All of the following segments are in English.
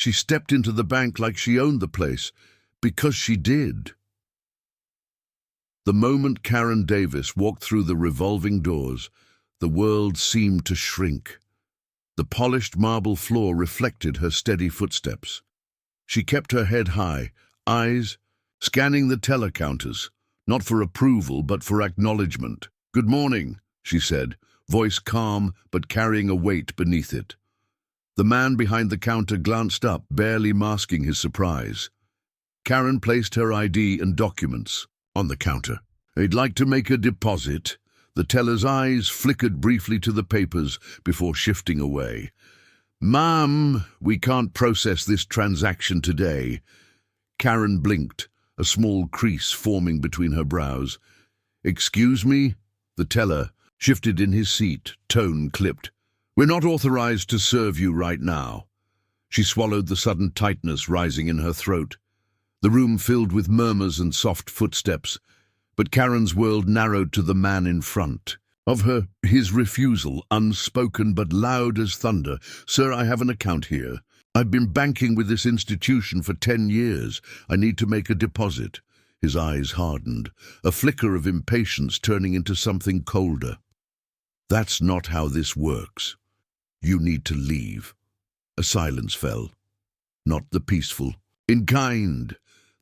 She stepped into the bank like she owned the place, because she did. The moment Karen Davis walked through the revolving doors, the world seemed to shrink. The polished marble floor reflected her steady footsteps. She kept her head high, eyes scanning the teller counters, not for approval but for acknowledgement. "Good morning," she said, voice calm but carrying a weight beneath it. The man behind the counter glanced up, barely masking his surprise. Karen placed her ID and documents on the counter. "I'd like to make a deposit." The teller's eyes flickered briefly to the papers before shifting away. "Ma'am, we can't process this transaction today." Karen blinked, a small crease forming between her brows. "Excuse me?" The teller shifted in his seat, tone clipped. "We're not authorized to serve you right now." She swallowed the sudden tightness rising in her throat. The room filled with murmurs and soft footsteps, but Karen's world narrowed to the man in front of her, his refusal, unspoken but loud as thunder. "Sir, I have an account here. I've been banking with this institution for 10 years. I need to make a deposit." His eyes hardened, a flicker of impatience turning into something colder. "That's not how this works. You need to leave." A silence fell. Not the peaceful. "In kind."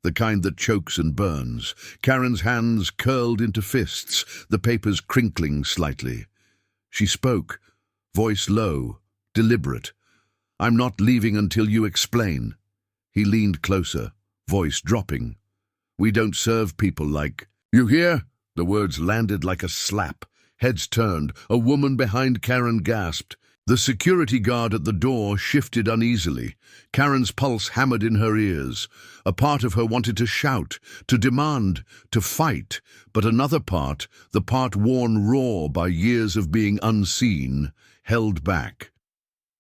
The kind that chokes and burns. Karen's hands curled into fists, the papers crinkling slightly. She spoke, voice low, deliberate. "I'm not leaving until you explain." He leaned closer, voice dropping. "We don't serve people like—" "You hear?" The words landed like a slap. Heads turned. A woman behind Karen gasped. The security guard at the door shifted uneasily. Karen's pulse hammered in her ears. A part of her wanted to shout, to demand, to fight, but another part, the part worn raw by years of being unseen, held back.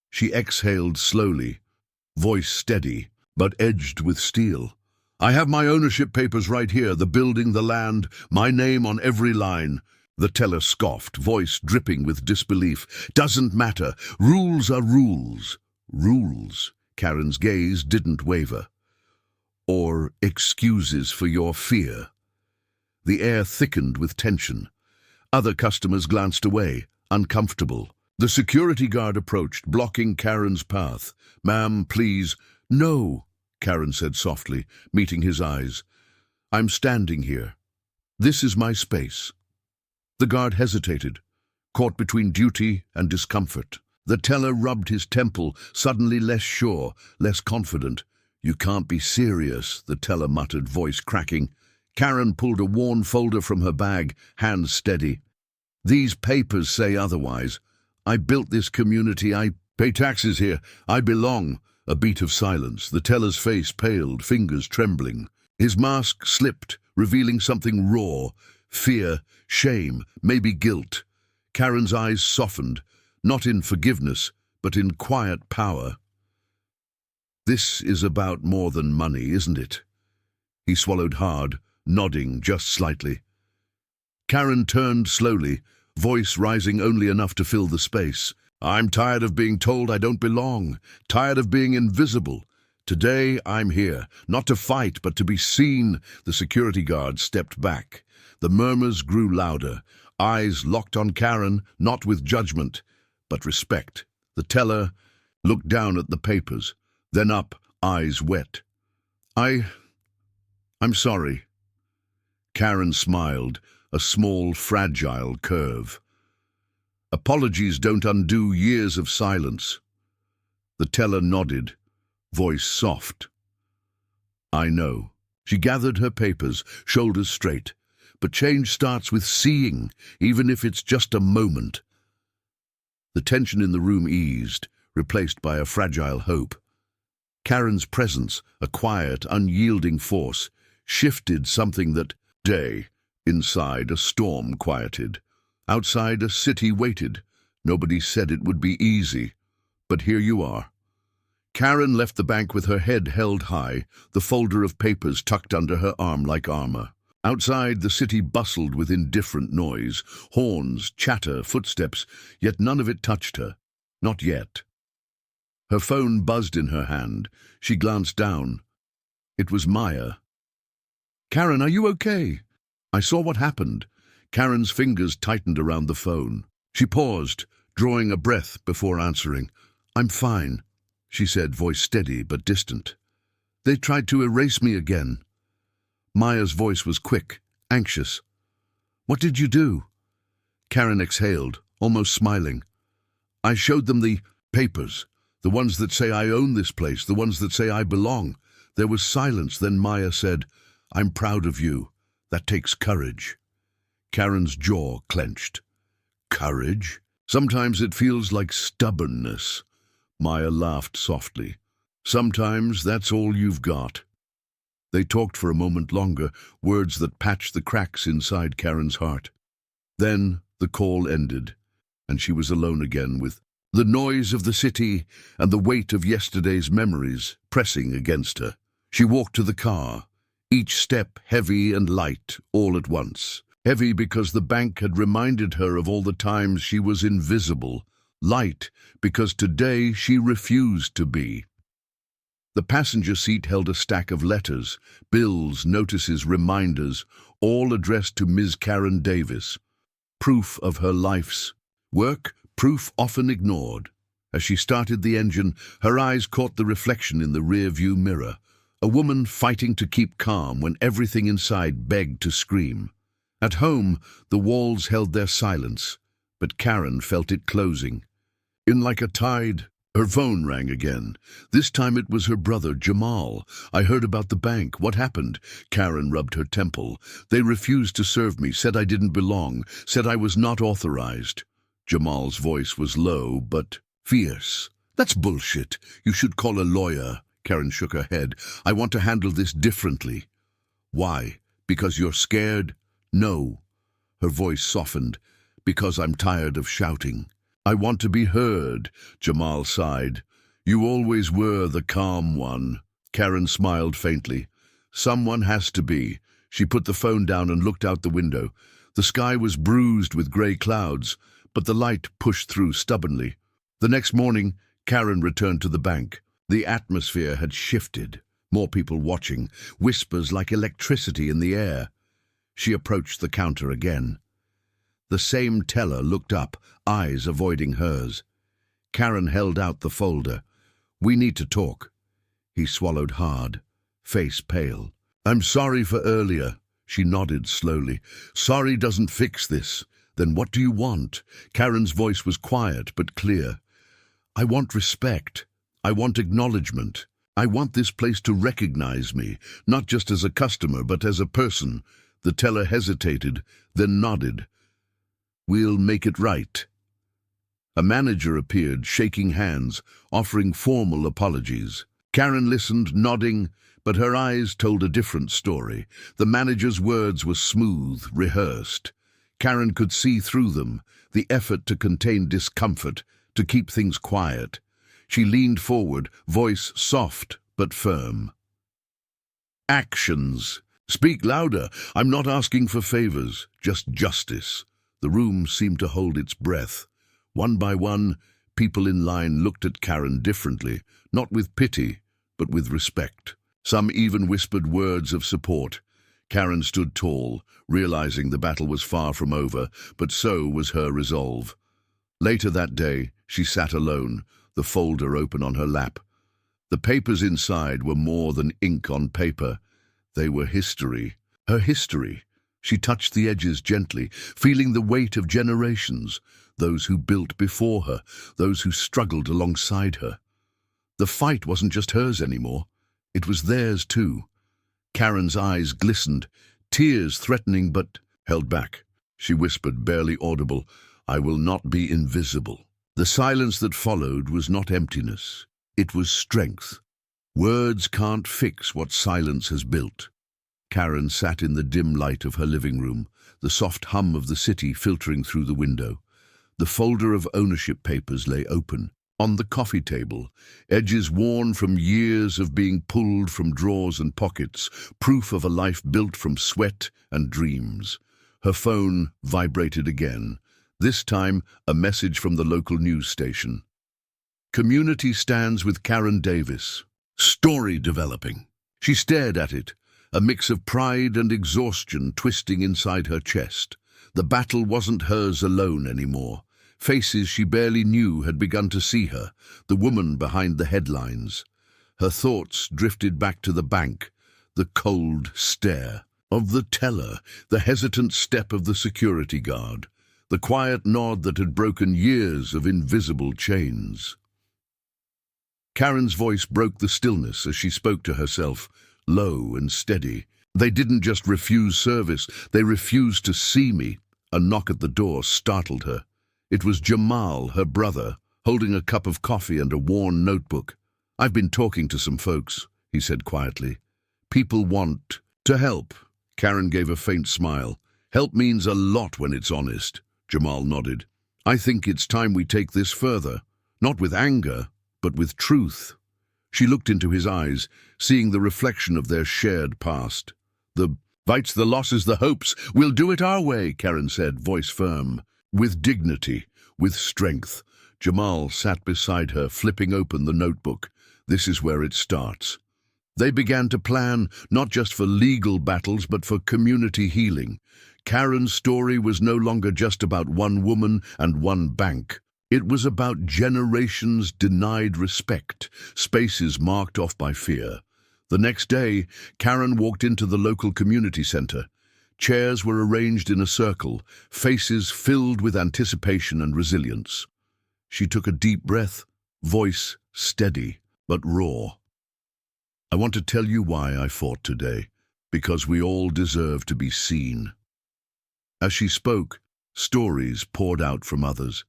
She exhaled slowly, voice steady, but edged with steel. "I have my ownership papers right here, the building, the land, my name on every line." The teller scoffed, voice dripping with disbelief. "Doesn't matter. Rules are rules." "Rules?" Karen's gaze didn't waver. "Or excuses for your fear." The air thickened with tension. Other customers glanced away, uncomfortable. The security guard approached, blocking Karen's path. "Ma'am, please." "No," Karen said softly, meeting his eyes. "I'm standing here. This is my space." The guard hesitated, caught between duty and discomfort. The teller rubbed his temple, suddenly less sure, less confident. "You can't be serious," the teller muttered, voice cracking. Karen pulled a worn folder from her bag, hands steady. "These papers say otherwise. I built this community. I pay taxes here. I belong." A beat of silence. The teller's face paled, fingers trembling. His mask slipped, revealing something raw. Fear, shame, maybe guilt. Karen's eyes softened, not in forgiveness, but in quiet power. "This is about more than money, isn't it?" He swallowed hard, nodding just slightly. Karen turned slowly, voice rising only enough to fill the space. "I'm tired of being told I don't belong, tired of being invisible. Today I'm here, not to fight, but to be seen." The security guard stepped back. The murmurs grew louder, eyes locked on Karen, not with judgment, but respect. The teller looked down at the papers, then up, eyes wet. I'm sorry." Karen smiled, a small, fragile curve. "Apologies don't undo years of silence." The teller nodded, voice soft. "I know." She gathered her papers, shoulders straight. But change starts with seeing, even if it's just a moment. The tension in the room eased, replaced by a fragile hope. Karen's presence, a quiet, unyielding force, shifted something that day. Inside, a storm quieted. Outside, a city waited. Nobody said it would be easy. But here you are. Karen left the bank with her head held high, the folder of papers tucked under her arm like armor. Outside, the city bustled with indifferent noise, horns, chatter, footsteps, yet none of it touched her. Not yet. Her phone buzzed in her hand. She glanced down. It was Maya. "Karen, are you okay?" I saw what happened. Karen's fingers tightened around the phone. She paused, drawing a breath before answering. "I'm fine," she said, voice steady but distant. "They tried to erase me again." Maya's voice was quick, anxious. "What did you do?" Karen exhaled, almost smiling. "I showed them the papers, the ones that say I own this place, the ones that say I belong." There was silence, then Maya said, "I'm proud of you. That takes courage." Karen's jaw clenched. "Courage? Sometimes it feels like stubbornness." Maya laughed softly. "Sometimes that's all you've got." They talked for a moment longer, words that patched the cracks inside Karen's heart. Then the call ended, and she was alone again with the noise of the city and the weight of yesterday's memories pressing against her. She walked to the car, each step heavy and light all at once. Heavy because the bank had reminded her of all the times she was invisible. Light because today she refused to be. The passenger seat held a stack of letters, bills, notices, reminders, all addressed to Ms. Karen Davis. Proof of her life's work, proof often ignored. As she started the engine, her eyes caught the reflection in the rear-view mirror. A woman fighting to keep calm when everything inside begged to scream. At home, the walls held their silence, but Karen felt it closing. In like a tide, her phone rang again. This time it was her brother, Jamal. "I heard about the bank. What happened?" Karen rubbed her temple. "They refused to serve me, said I didn't belong, said I was not authorized." Jamal's voice was low, but fierce. "That's bullshit. You should call a lawyer." Karen shook her head. "I want to handle this differently." "Why? Because you're scared?" "No." Her voice softened. "Because I'm tired of shouting." "I want to be heard," Jamal sighed. "You always were the calm one." Karen smiled faintly. "Someone has to be." She put the phone down and looked out the window. The sky was bruised with grey clouds, but the light pushed through stubbornly. The next morning, Karen returned to the bank. The atmosphere had shifted. More people watching, whispers like electricity in the air. She approached the counter again. The same teller looked up, eyes avoiding hers. Karen held out the folder. "We need to talk." He swallowed hard, face pale. "I'm sorry for earlier." She nodded slowly. "Sorry doesn't fix this." "Then what do you want?" Karen's voice was quiet but clear. "I want respect. I want acknowledgement. I want this place to recognize me, not just as a customer, but as a person." The teller hesitated, then nodded. "We'll make it right." A manager appeared, shaking hands, offering formal apologies. Karen listened, nodding, but her eyes told a different story. The manager's words were smooth, rehearsed. Karen could see through them, the effort to contain discomfort, to keep things quiet. She leaned forward, voice soft but firm. "Actions. Speak louder. I'm not asking for favors, just justice." The room seemed to hold its breath. One by one, people in line looked at Karen differently, not with pity, but with respect. Some even whispered words of support. Karen stood tall, realizing the battle was far from over, but so was her resolve. Later that day, she sat alone, the folder open on her lap. The papers inside were more than ink on paper. They were history. Her history. She touched the edges gently, feeling the weight of generations, those who built before her, those who struggled alongside her. The fight wasn't just hers anymore. It was theirs too. Karen's eyes glistened, tears threatening but held back. She whispered, barely audible, "I will not be invisible." The silence that followed was not emptiness. It was strength. Words can't fix what silence has built. Karen sat in the dim light of her living room, the soft hum of the city filtering through the window. The folder of ownership papers lay open. On the coffee table, edges worn from years of being pulled from drawers and pockets, proof of a life built from sweat and dreams. Her phone vibrated again, this time a message from the local news station. Community stands with Karen Davis. Story developing. She stared at it, a mix of pride and exhaustion twisting inside her chest. The battle wasn't hers alone anymore. Faces she barely knew had begun to see her, the woman behind the headlines. Her thoughts drifted back to the bank, the cold stare of the teller, the hesitant step of the security guard, the quiet nod that had broken years of invisible chains. Karen's voice broke the stillness as she spoke to herself, low and steady. They didn't just refuse service, they refused to see me. A knock at the door startled her. It was Jamal, her brother, holding a cup of coffee and a worn notebook. "I've been talking to some folks," he said quietly. "People want to help." Karen gave a faint smile. "Help means a lot when it's honest." Jamal nodded. "I think it's time we take this further, not with anger, but with truth." She looked into his eyes, seeing the reflection of their shared past. "The fights, the losses, the hopes, we'll do it our way," Karen said, voice firm. With dignity, with strength. Jamal sat beside her, flipping open the notebook. This is where it starts. They began to plan, not just for legal battles, but for community healing. Karen's story was no longer just about one woman and one bank. It was about generations denied respect, spaces marked off by fear. The next day, Karen walked into the local community center. Chairs were arranged in a circle, faces filled with anticipation and resilience. She took a deep breath, voice steady but raw. "I want to tell you why I fought today, because we all deserve to be seen." As she spoke, stories poured out from others,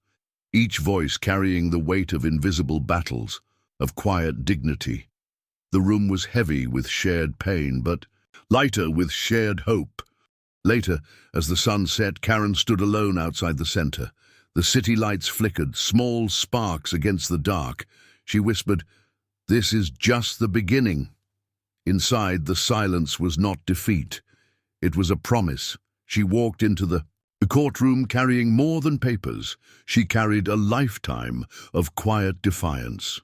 each voice carrying the weight of invisible battles, of quiet dignity. The room was heavy with shared pain, but lighter with shared hope. Later, as the sun set, Karen stood alone outside the center. The city lights flickered, small sparks against the dark. She whispered, "This is just the beginning." Inside, the silence was not defeat. It was a promise. She walked into the courtroom carrying more than papers. She carried a lifetime of quiet defiance.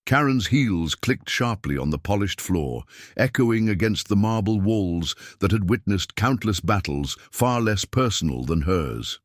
Karen's heels clicked sharply on the polished floor, echoing against the marble walls that had witnessed countless battles far less personal than hers.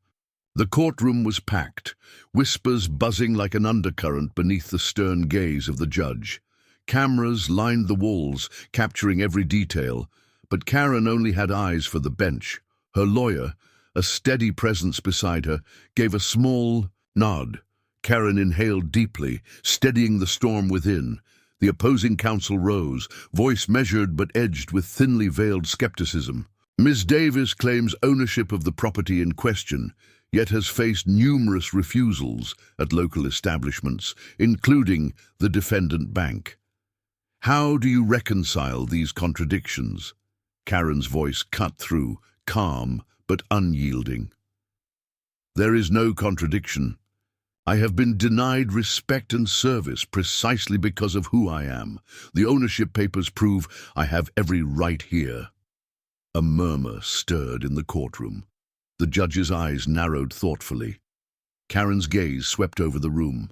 The courtroom was packed, whispers buzzing like an undercurrent beneath the stern gaze of the judge. Cameras lined the walls, capturing every detail, but Karen only had eyes for the bench. Her lawyer, a steady presence beside her, gave a small nod. Karen inhaled deeply, steadying the storm within. The opposing counsel rose, voice measured but edged with thinly veiled skepticism. "Ms. Davis claims ownership of the property in question, yet has faced numerous refusals at local establishments, including the defendant bank. How do you reconcile these contradictions?" Karen's voice cut through, calm but unyielding. "There is no contradiction. I have been denied respect and service precisely because of who I am. The ownership papers prove I have every right here." A murmur stirred in the courtroom. The judge's eyes narrowed thoughtfully. Karen's gaze swept over the room.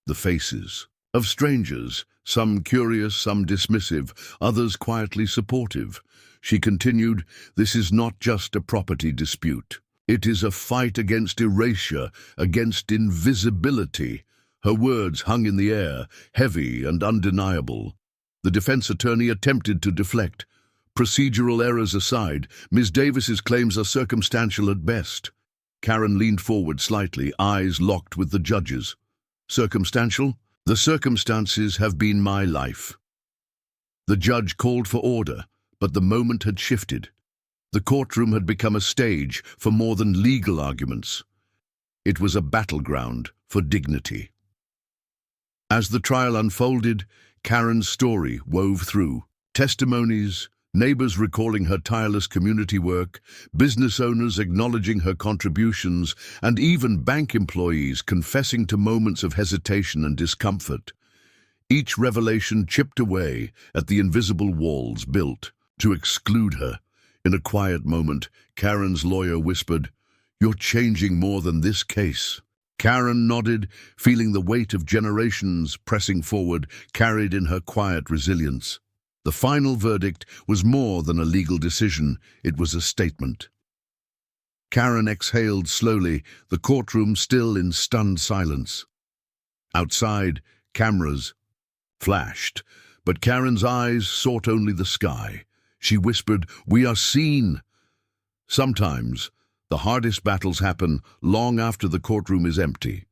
The faces of strangers, some curious, some dismissive, others quietly supportive. She continued, "This is not just a property dispute. It is a fight against erasure, against invisibility." Her words hung in the air, heavy and undeniable. The defense attorney attempted to deflect. Procedural errors aside, Ms. Davis's claims are circumstantial at best. Karen leaned forward slightly, eyes locked with the judge's. "Circumstantial? The circumstances have been my life." The judge called for order, but the moment had shifted. The courtroom had become a stage for more than legal arguments. It was a battleground for dignity. As the trial unfolded, Karen's story wove through. Testimonies, neighbors recalling her tireless community work, business owners acknowledging her contributions, and even bank employees confessing to moments of hesitation and discomfort. Each revelation chipped away at the invisible walls built to exclude her. In a quiet moment, Karen's lawyer whispered, "You're changing more than this case." Karen nodded, feeling the weight of generations pressing forward, carried in her quiet resilience. The final verdict was more than a legal decision, it was a statement. Karen exhaled slowly, the courtroom still in stunned silence. Outside, cameras flashed, but Karen's eyes sought only the sky. She whispered, "We are seen." Sometimes, the hardest battles happen long after the courtroom is empty.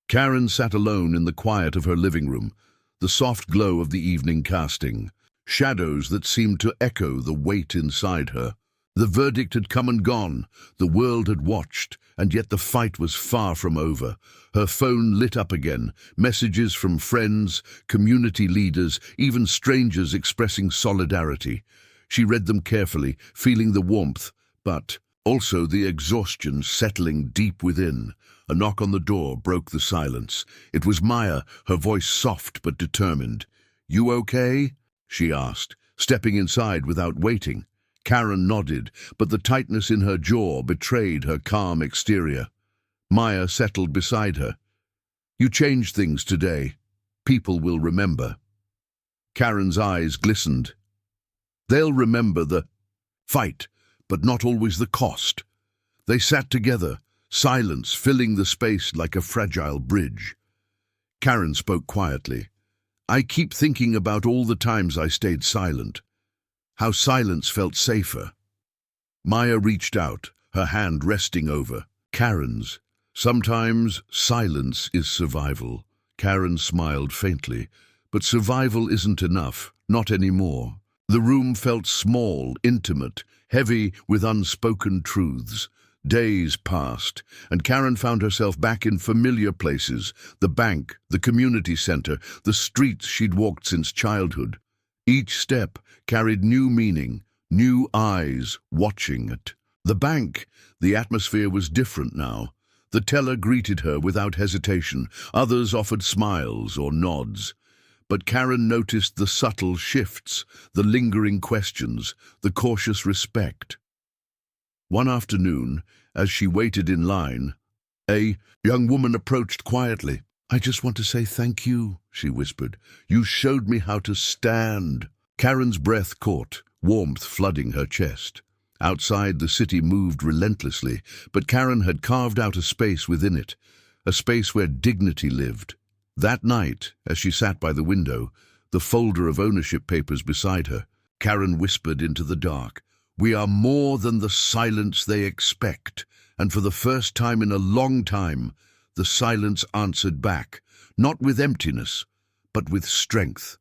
Karen sat alone in the quiet of her living room, the soft glow of the evening casting, shadows that seemed to echo the weight inside her. The verdict had come and gone, the world had watched, and yet the fight was far from over. Her phone lit up again, messages from friends, community leaders, even strangers expressing solidarity. She read them carefully, feeling the warmth, but also the exhaustion settling deep within. A knock on the door broke the silence. It was Maya, her voice soft but determined. "You okay?" she asked, stepping inside without waiting. Karen nodded, but the tightness in her jaw betrayed her calm exterior. Maya settled beside her. "You changed things today. People will remember." Karen's eyes glistened. "They'll remember the fight, but not always the cost." They sat together, silence filling the space like a fragile bridge. Karen spoke quietly. "I keep thinking about all the times I stayed silent. How silence felt safer." Maya reached out, her hand resting over Karen's. "Sometimes silence is survival." Karen smiled faintly. "But survival isn't enough, not anymore." The room felt small, intimate, heavy with unspoken truths. Days passed, and Karen found herself back in familiar places, the bank, the community center, the streets she'd walked since childhood. Each step carried new meaning, new eyes watching it. The bank, the atmosphere was different now. The teller greeted her without hesitation. Others offered smiles or nods. But Karen noticed the subtle shifts, the lingering questions, the cautious respect. One afternoon, as she waited in line, a young woman approached quietly. "I just want to say thank you," she whispered. "You showed me how to stand." Karen's breath caught, warmth flooding her chest. Outside, the city moved relentlessly, but Karen had carved out a space within it, a space where dignity lived. That night, as she sat by the window, the folder of ownership papers beside her, Karen whispered into the dark, "We are more than the silence they expect." And for the first time in a long time, the silence answered back, not with emptiness, but with strength.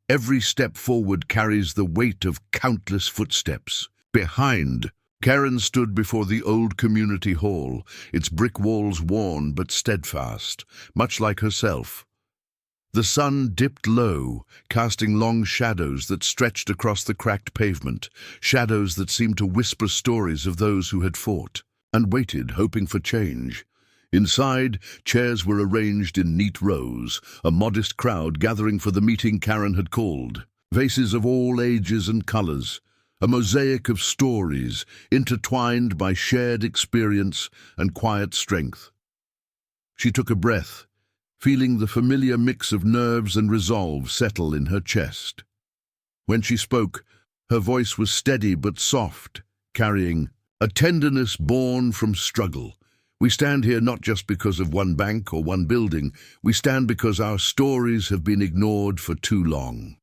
Every step forward carries the weight of countless footsteps. Behind, Karen stood before the old community hall, its brick walls worn but steadfast, much like herself. The sun dipped low, casting long shadows that stretched across the cracked pavement, shadows that seemed to whisper stories of those who had fought and waited, hoping for change. Inside, chairs were arranged in neat rows, a modest crowd gathering for the meeting Karen had called. Vases of all ages and colors, a mosaic of stories intertwined by shared experience and quiet strength. She took a breath, feeling the familiar mix of nerves and resolve settle in her chest. When she spoke, her voice was steady but soft, carrying a tenderness born from struggle. "We stand here not just because of one bank or one building. We stand because our stories have been ignored for too long."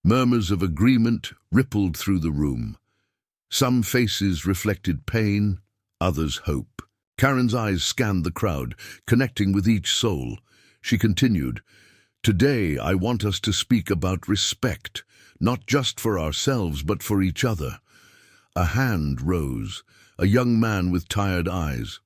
Murmurs of agreement rippled through the room. Some faces reflected pain, others hope. Karen's eyes scanned the crowd, connecting with each soul. She continued, "Today I want us to speak about respect, not just for ourselves but for each other." A hand rose, a young man with tired eyes.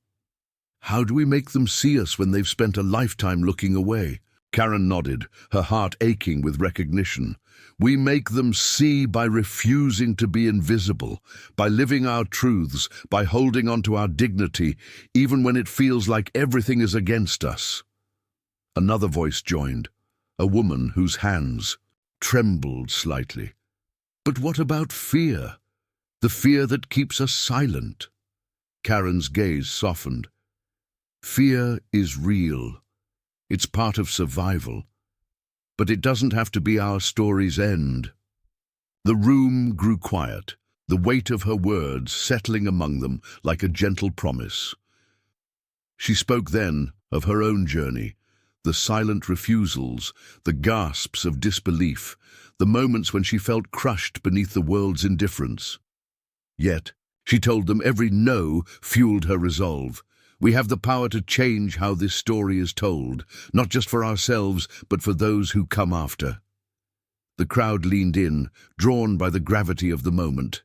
"How do we make them see us when they've spent a lifetime looking away?" Karen nodded, her heart aching with recognition. "We make them see by refusing to be invisible, by living our truths, by holding on to our dignity, even when it feels like everything is against us." Another voice joined, a woman whose hands trembled slightly. "But what about fear? The fear that keeps us silent?" Karen's gaze softened. Fear is real. It's part of survival. But it doesn't have to be our story's end. The room grew quiet, the weight of her words settling among them like a gentle promise. She spoke then of her own journey, the silent refusals, the gasps of disbelief, the moments when she felt crushed beneath the world's indifference. Yet, she told them every no fueled her resolve. We have the power to change how this story is told, not just for ourselves, but for those who come after. The crowd leaned in, drawn by the gravity of the moment.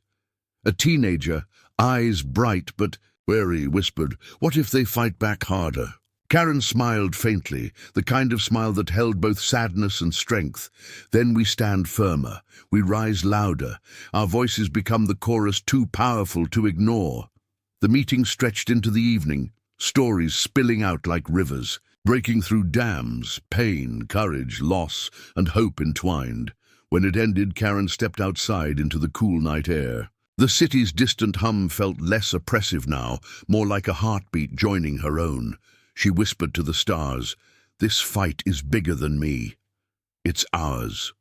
A teenager, eyes bright but wary, whispered, "What if they fight back harder?" Karen smiled faintly, the kind of smile that held both sadness and strength. Then we stand firmer, we rise louder, our voices become the chorus too powerful to ignore. The meeting stretched into the evening, stories spilling out like rivers, breaking through dams, pain, courage, loss, and hope entwined. When it ended, Karen stepped outside into the cool night air. The city's distant hum felt less oppressive now, more like a heartbeat joining her own. She whispered to the stars, "This fight is bigger than me. It's ours."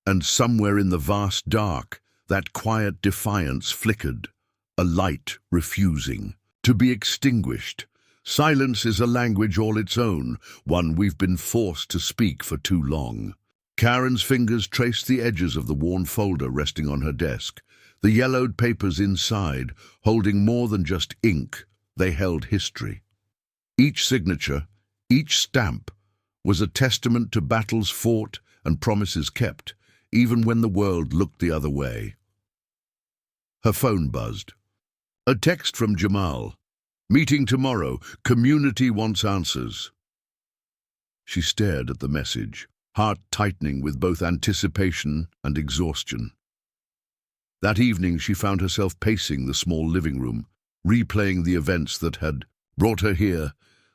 And somewhere in the vast dark, that quiet defiance flickered, a light refusing to be extinguished. Silence is a language all its own, one we've been forced to speak for too long. Karen's fingers traced the edges of the worn folder resting on her desk. The yellowed papers inside, holding more than just ink, they held history. Each signature, each stamp, was a testament to battles fought and promises kept, even when the world looked the other way. Her phone buzzed. A text from Jamal. "Meeting tomorrow. Community wants answers." She stared at the message, heart tightening with both anticipation and exhaustion. That evening she found herself pacing the small living room, replaying the events that had brought her here.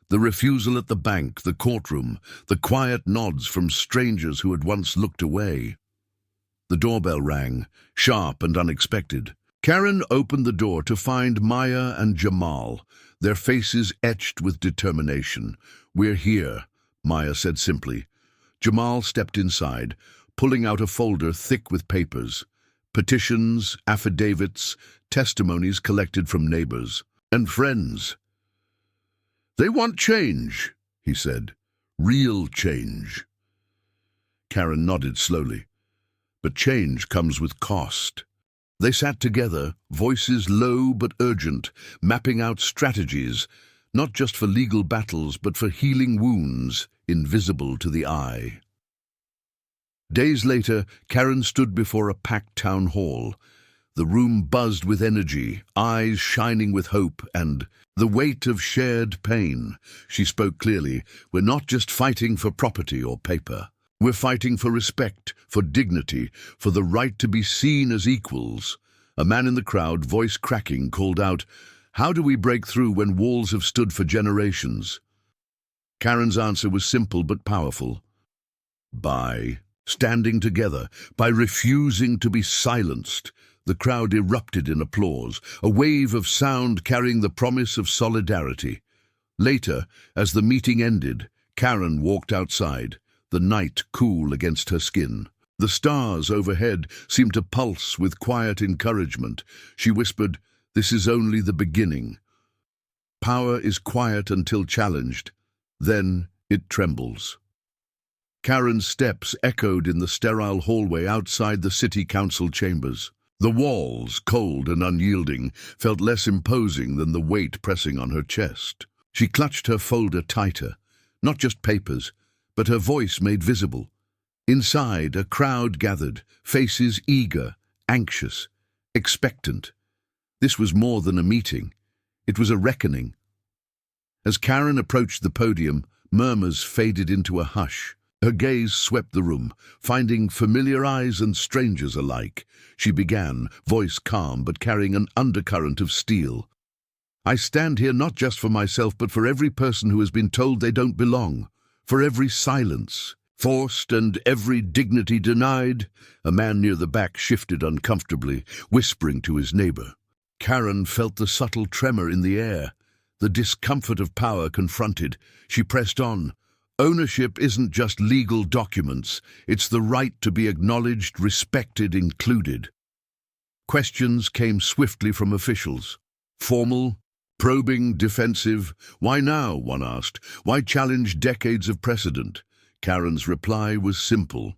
The refusal at the bank, the courtroom, the quiet nods from strangers who had once looked away. The doorbell rang, sharp and unexpected. Karen opened the door to find Maya and Jamal, their faces etched with determination. "We're here," Maya said simply. Jamal stepped inside, pulling out a folder thick with papers. Petitions, affidavits, testimonies collected from neighbors and friends. "They want change," he said. "Real change." Karen nodded slowly. But change comes with cost. They sat together, voices low but urgent, mapping out strategies, not just for legal battles, but for healing wounds, invisible to the eye. Days later, Karen stood before a packed town hall. The room buzzed with energy, eyes shining with hope and the weight of shared pain. She spoke clearly. "We're not just fighting for property or paper. We're fighting for respect, for dignity, for the right to be seen as equals." A man in the crowd, voice cracking, called out, "How do we break through when walls have stood for generations?" Karen's answer was simple but powerful. By standing together, by refusing to be silenced. The crowd erupted in applause, a wave of sound carrying the promise of solidarity. Later, as the meeting ended, Karen walked outside, the night cool against her skin. The stars overhead seemed to pulse with quiet encouragement. She whispered, "This is only the beginning." Power is quiet until challenged. Then it trembles. Karen's steps echoed in the sterile hallway outside the city council chambers. The walls, cold and unyielding, felt less imposing than the weight pressing on her chest. She clutched her folder tighter, not just papers, but her voice made visible. Inside, a crowd gathered, faces eager, anxious, expectant. This was more than a meeting. It was a reckoning. As Karen approached the podium, murmurs faded into a hush. Her gaze swept the room, finding familiar eyes and strangers alike. She began, voice calm but carrying an undercurrent of steel. "I stand here not just for myself, but for every person who has been told they don't belong, for every silence, forced and every dignity denied." A man near the back shifted uncomfortably, whispering to his neighbor. Karen felt the subtle tremor in the air. The discomfort of power confronted, she pressed on. Ownership isn't just legal documents, it's the right to be acknowledged, respected, included. Questions came swiftly from officials. Formal, probing, defensive. Why now, one asked. Why challenge decades of precedent? Karen's reply was simple.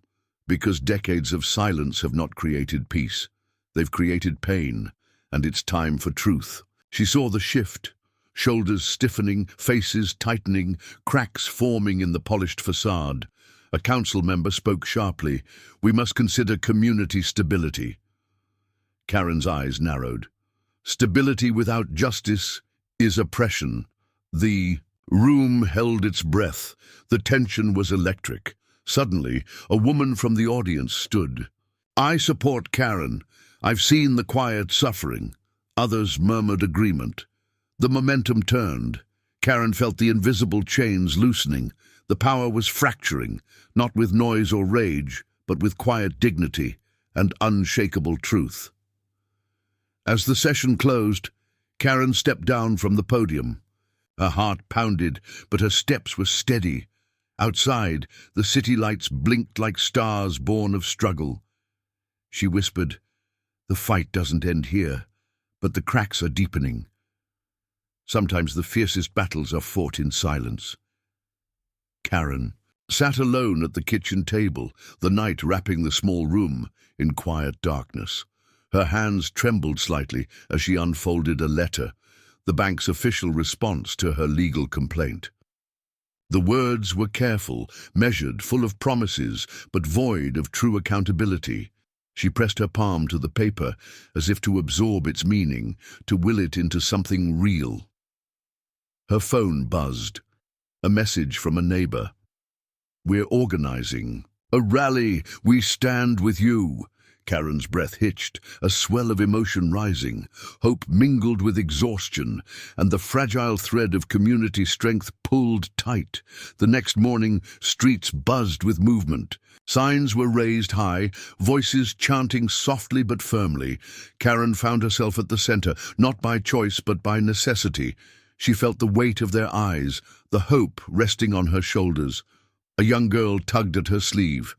Because decades of silence have not created peace. They've created pain, and it's time for truth. She saw the shift. Shoulders stiffening, faces tightening, cracks forming in the polished facade. A council member spoke sharply. We must consider community stability. Karen's eyes narrowed. Stability without justice is oppression. The room held its breath. The tension was electric. Suddenly, a woman from the audience stood. I support Karen. I've seen the quiet suffering. Others murmured agreement. The momentum turned. Karen felt the invisible chains loosening. The power was fracturing, not with noise or rage, but with quiet dignity and unshakable truth. As the session closed, Karen stepped down from the podium. Her heart pounded, but her steps were steady. Outside, the city lights blinked like stars born of struggle. She whispered, "The fight doesn't end here, but the cracks are deepening. Sometimes the fiercest battles are fought in silence." Karen sat alone at the kitchen table, the night wrapping the small room in quiet darkness. Her hands trembled slightly as she unfolded a letter, the bank's official response to her legal complaint. The words were careful, measured, full of promises, but void of true accountability. She pressed her palm to the paper as if to absorb its meaning, to will it into something real. Her phone buzzed. A message from a neighbor. We're organizing. A rally. We stand with you. Karen's breath hitched, a swell of emotion rising. Hope mingled with exhaustion, and the fragile thread of community strength pulled tight. The next morning, streets buzzed with movement. Signs were raised high, voices chanting softly but firmly. Karen found herself at the center, not by choice but by necessity. She felt the weight of their eyes, the hope resting on her shoulders. A young girl tugged at her sleeve.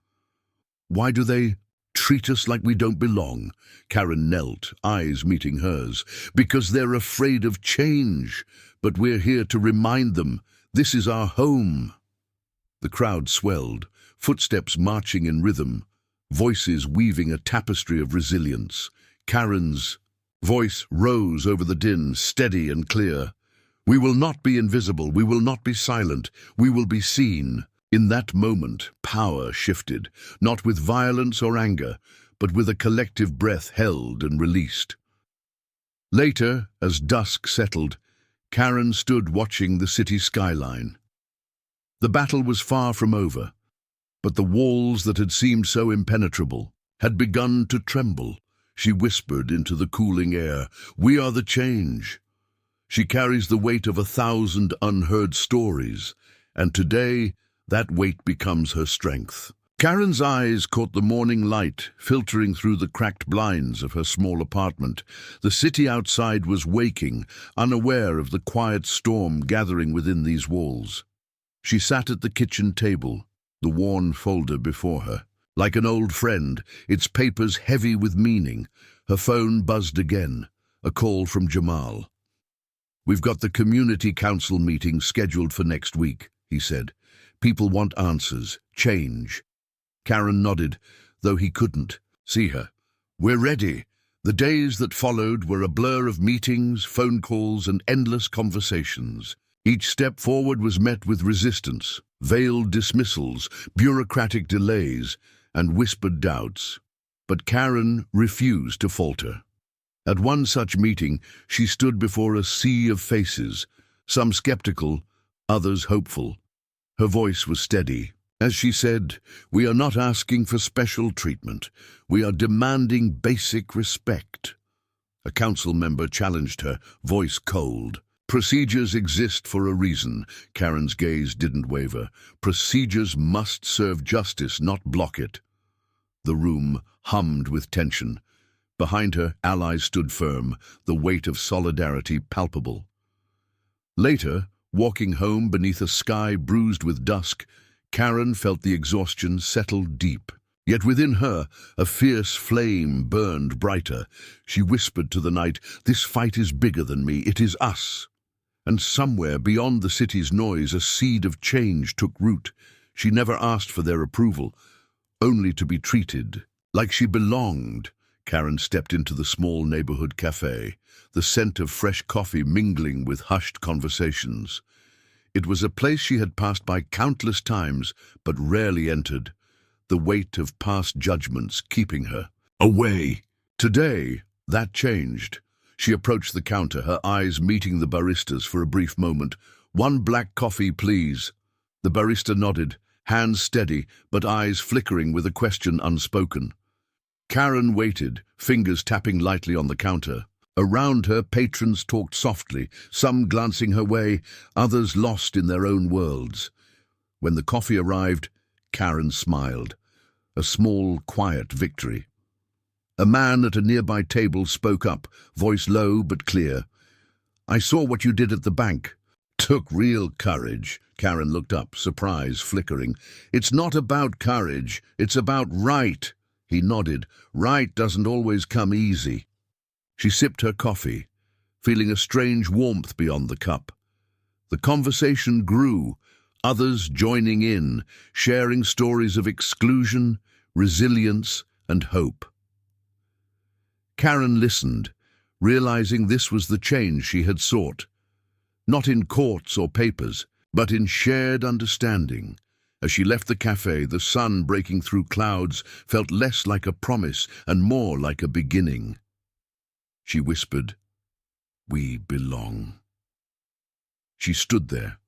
Why do they treat us like we don't belong? Karen knelt, eyes meeting hers. Because they're afraid of change. But we're here to remind them, this is our home. The crowd swelled, footsteps marching in rhythm, voices weaving a tapestry of resilience. Karen's voice rose over the din, steady and clear. We will not be invisible, we will not be silent, we will be seen. In that moment, power shifted, not with violence or anger, but with a collective breath held and released. Later, as dusk settled, Karen stood watching the city skyline. The battle was far from over, but the walls that had seemed so impenetrable had begun to tremble. She whispered into the cooling air, "We are the change." She carries the weight of 1,000 unheard stories, and today, that weight becomes her strength. Karen's eyes caught the morning light filtering through the cracked blinds of her small apartment. The city outside was waking, unaware of the quiet storm gathering within these walls. She sat at the kitchen table, the worn folder before her. Like an old friend, its papers heavy with meaning. Her phone buzzed again, a call from Jamal. "We've got the community council meeting scheduled for next week," he said. "People want answers, change." Karen nodded, though he couldn't see her. "We're ready." The days that followed were a blur of meetings, phone calls, and endless conversations. Each step forward was met with resistance, veiled dismissals, bureaucratic delays, and whispered doubts. But Karen refused to falter. At one such meeting, she stood before a sea of faces, some skeptical, others hopeful. Her voice was steady. As she said, "We are not asking for special treatment. We are demanding basic respect." A council member challenged her, voice cold. "Procedures exist for a reason." Karen's gaze didn't waver. "Procedures must serve justice, not block it." The room hummed with tension. Behind her, allies stood firm, the weight of solidarity palpable. Later, walking home beneath a sky bruised with dusk, Karen felt the exhaustion settle deep. Yet within her, a fierce flame burned brighter. She whispered to the night, "This fight is bigger than me, it is us." And somewhere beyond the city's noise, a seed of change took root. She never asked for their approval, only to be treated like she belonged. Karen stepped into the small neighborhood cafe, the scent of fresh coffee mingling with hushed conversations. It was a place she had passed by countless times, but rarely entered, the weight of past judgments keeping her away. Today, that changed. She approached the counter, her eyes meeting the barista's for a brief moment. "One black coffee, please." The barista nodded, hands steady, but eyes flickering with a question unspoken. Karen waited, fingers tapping lightly on the counter. Around her, patrons talked softly, some glancing her way, others lost in their own worlds. When the coffee arrived, Karen smiled. A small, quiet victory. A man at a nearby table spoke up, voice low but clear. "I saw what you did at the bank." "Took real courage." Karen looked up, surprise flickering. "It's not about courage, it's about right." He nodded. "Right doesn't always come easy." She sipped her coffee, feeling a strange warmth beyond the cup. The conversation grew, others joining in, sharing stories of exclusion, resilience, and hope. Karen listened, realizing this was the change she had sought. Not in courts or papers, but in shared understanding. As she left the cafe, the sun breaking through clouds felt less like a promise and more like a beginning. She whispered, "We belong." She stood there,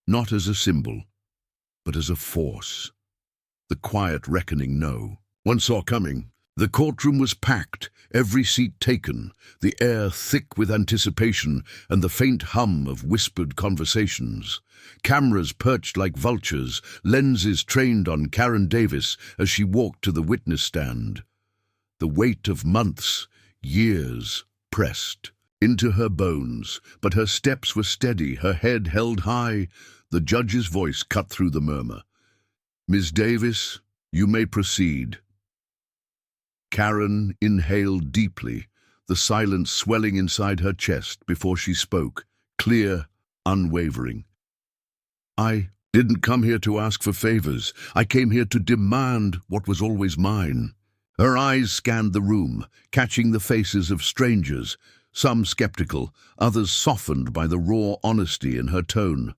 not as a symbol, but as a force. The quiet reckoning one saw coming. The courtroom was packed, every seat taken, the air thick with anticipation and the faint hum of whispered conversations. Cameras perched like vultures, lenses trained on Karen Davis as she walked to the witness stand. The weight of months, years, pressed into her bones, but her steps were steady, her head held high. The judge's voice cut through the murmur. "Ms. Davis, you may proceed." Karen inhaled deeply, the silence swelling inside her chest before she spoke, clear, unwavering. "I didn't come here to ask for favors. I came here to demand what was always mine." Her eyes scanned the room, catching the faces of strangers, some skeptical, others softened by the raw honesty in her tone.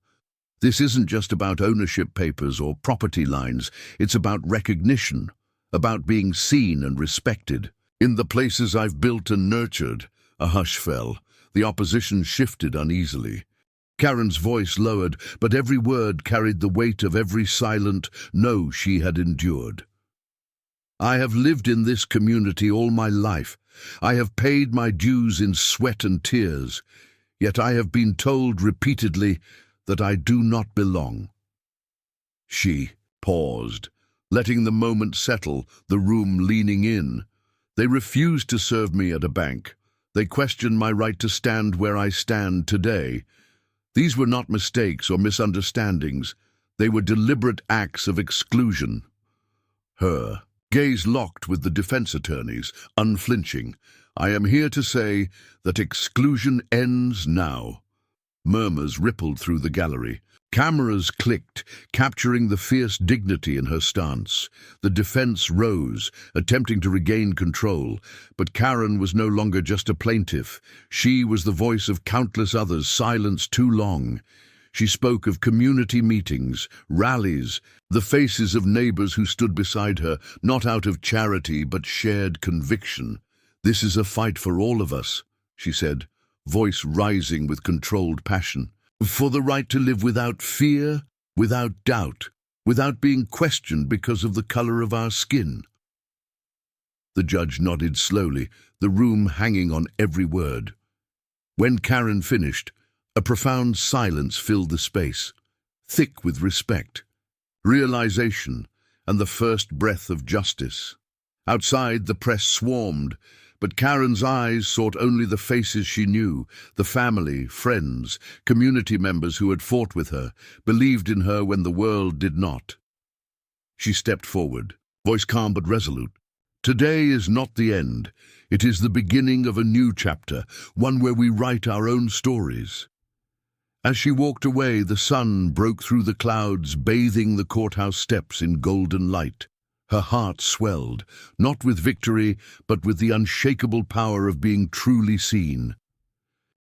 "This isn't just about ownership papers or property lines, it's about recognition, about being seen and respected. In the places I've built and nurtured." A hush fell. The opposition shifted uneasily. Karen's voice lowered, but every word carried the weight of every silent no she had endured. "I have lived in this community all my life. I have paid my dues in sweat and tears. Yet I have been told repeatedly that I do not belong." She paused, letting the moment settle, the room leaning in. "They refused to serve me at a bank. They questioned my right to stand where I stand today. These were not mistakes or misunderstandings. They were deliberate acts of exclusion." Her gaze locked with the defense attorney's, unflinching. "I am here to say that exclusion ends now." Murmurs rippled through the gallery. Cameras clicked, capturing the fierce dignity in her stance. The defense rose, attempting to regain control, but Karen was no longer just a plaintiff. She was the voice of countless others silenced too long. She spoke of community meetings, rallies, the faces of neighbors who stood beside her, not out of charity but shared conviction. "This is a fight for all of us," she said, voice rising with controlled passion. "For the right to live without fear, without doubt, without being questioned because of the color of our skin." The judge nodded slowly, the room hanging on every word. When Karen finished, a profound silence filled the space, thick with respect, realization, and the first breath of justice. Outside, the press swarmed, But Karen's eyes sought only the faces she knew, the family, friends, community members who had fought with her, believed in her when the world did not. She stepped forward, voice calm but resolute. Today is not the end. It is the beginning of a new chapter, one where we write our own stories. As she walked away, the sun broke through the clouds, bathing the courthouse steps in golden light. Her heart swelled, not with victory, but with the unshakable power of being truly seen.